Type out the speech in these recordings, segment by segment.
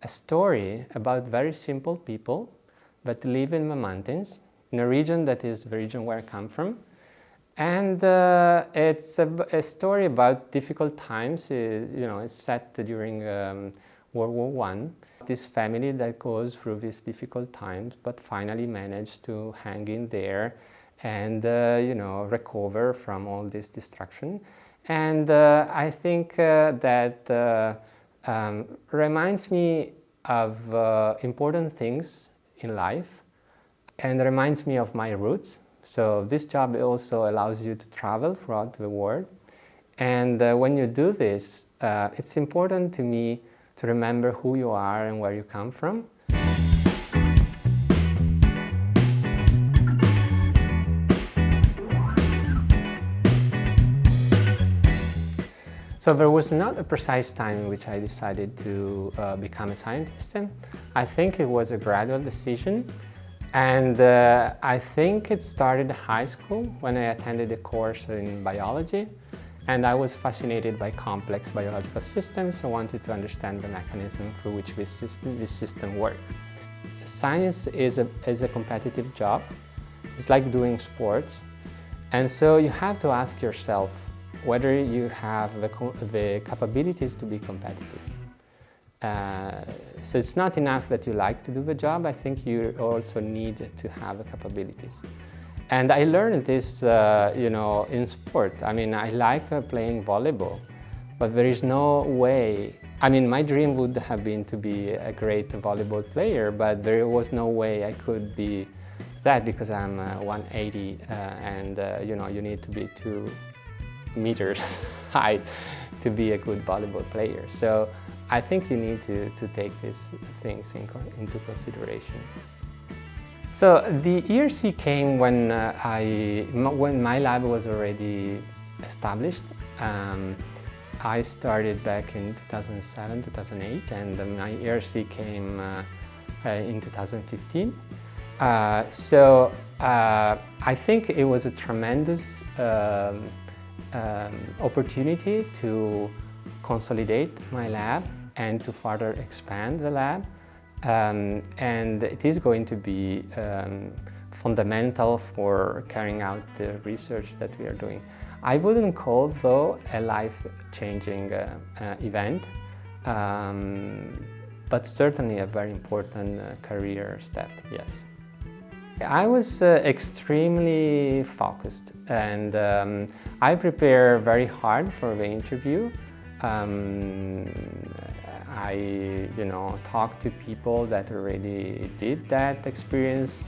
a story about very simple people that live in the mountains, in a region that is the region where I come from. And it's a story about difficult times. It's set during World War I. This family that goes through these difficult times, but finally managed to hang in there and recover from all this destruction. And I think that reminds me of important things in life and reminds me of my roots. So this job also allows you to travel throughout the world. And when you do this, it's important to me to remember who you are and where you come from. So there was not a precise time in which I decided to become a scientist. I think it was a gradual decision. And I think it started in high school when I attended a course in biology. And I was fascinated by complex biological systems. I wanted to understand the mechanism through which this system works. Science is a competitive job. It's like doing sports. And so you have to ask yourself whether you have the capabilities to be competitive. So it's not enough that you like to do the job. I think you also need to have the capabilities. And I learned this, in sport. I mean, I like playing volleyball, but there is no way. I mean, my dream would have been to be a great volleyball player, but there was no way I could be that because I'm 180, and you need to be 2 meters high to be a good volleyball player. So I think you need to take these things into consideration. So the ERC came when my lab was already established. I started back in 2007, 2008, and my ERC came in 2015. So I think it was a tremendous opportunity to consolidate my lab and to further expand the lab. And it is going to be fundamental for carrying out the research that we are doing. I wouldn't call it, though, a life-changing event, but certainly a very important career step, yes. I was extremely focused, and I prepared very hard for the interview. I talked to people that already did that experience,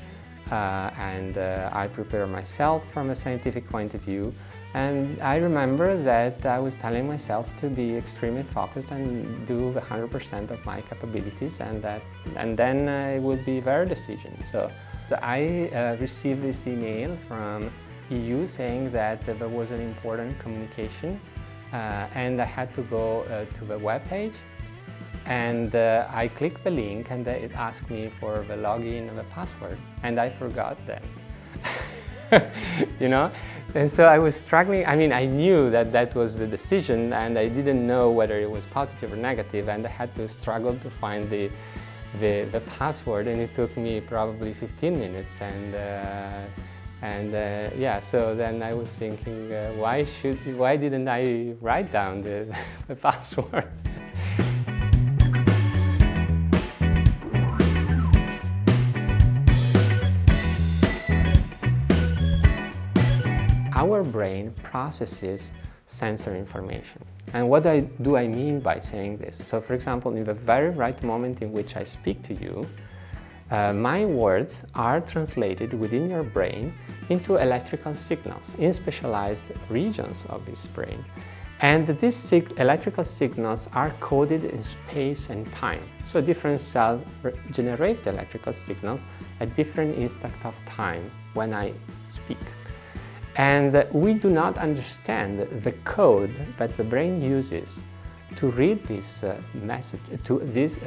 and I prepared myself from a scientific point of view. And I remember that I was telling myself to be extremely focused and do 100% of my capabilities, and then it would be their decision. So I received this email from EU saying that there was an important communication, and I had to go to the web page. And I clicked the link, and it asked me for the login and the password, and I forgot them. And so I was struggling. I mean, I knew that that was the decision, and I didn't know whether it was positive or negative, and I had to struggle to find the password, and it took me probably 15 minutes. Yeah, so then I was thinking, why didn't I write down the password? Our brain processes sensory information. And what do I mean by saying this? So, for example, in the very right moment in which I speak to you, my words are translated within your brain into electrical signals in specialized regions of this brain. And these electrical signals are coded in space and time. So different cells generate electrical signals at different instants of time when I speak. And we do not understand the code that the brain uses to read this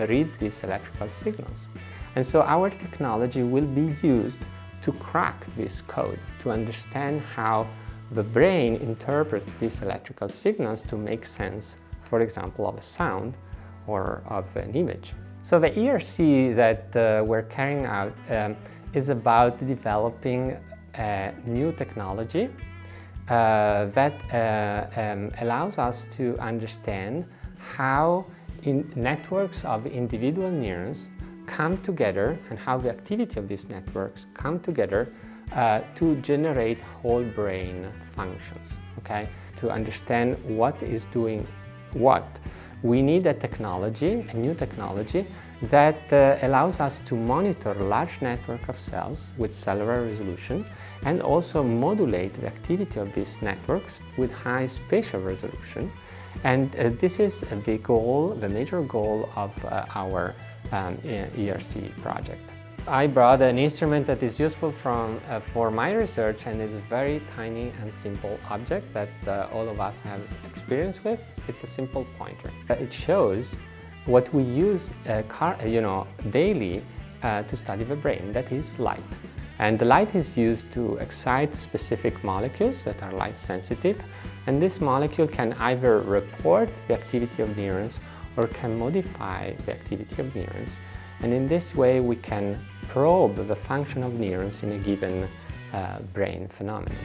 read these electrical signals. And so our technology will be used to crack this code, to understand how the brain interprets these electrical signals to make sense, for example, of a sound or of an image. So the ERC that we're carrying out is about developing new technology that allows us to understand how networks of individual neurons come together and how the activity of these networks come together to generate whole brain functions, okay? To understand what is doing what. We need a technology, a new technology, that allows us to monitor a large network of cells with cellular resolution and also modulate the activity of these networks with high spatial resolution. And this is the goal, the major goal of our ERC project. I brought an instrument that is useful for my research, and it's a very tiny and simple object that all of us have experience with. It's a simple pointer. It shows what we use daily to study the brain, that is light. And the light is used to excite specific molecules that are light sensitive, and this molecule can either report the activity of neurons or can modify the activity of neurons. And in this way we can probe the function of neurons in a given brain phenomenon.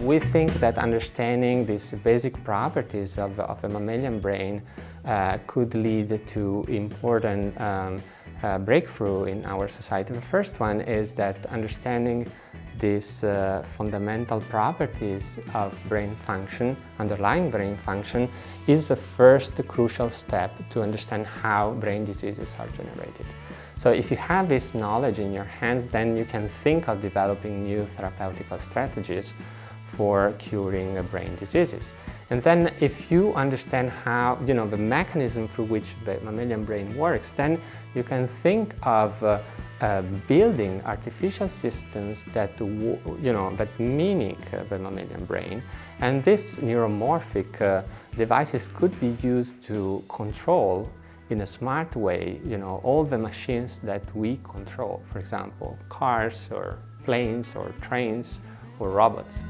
We think that understanding these basic properties of a mammalian brain could lead to important breakthrough in our society. The first one is that understanding these fundamental properties of brain function, underlying brain function, is the first crucial step to understand how brain diseases are generated. So if you have this knowledge in your hands, then you can think of developing new therapeutical strategies for curing brain diseases. And then if you understand how, the mechanism through which the mammalian brain works, then you can think of building artificial systems that, that mimic the mammalian brain. And these neuromorphic devices could be used to control in a smart way, all the machines that we control. For example, cars or planes or trains or robots.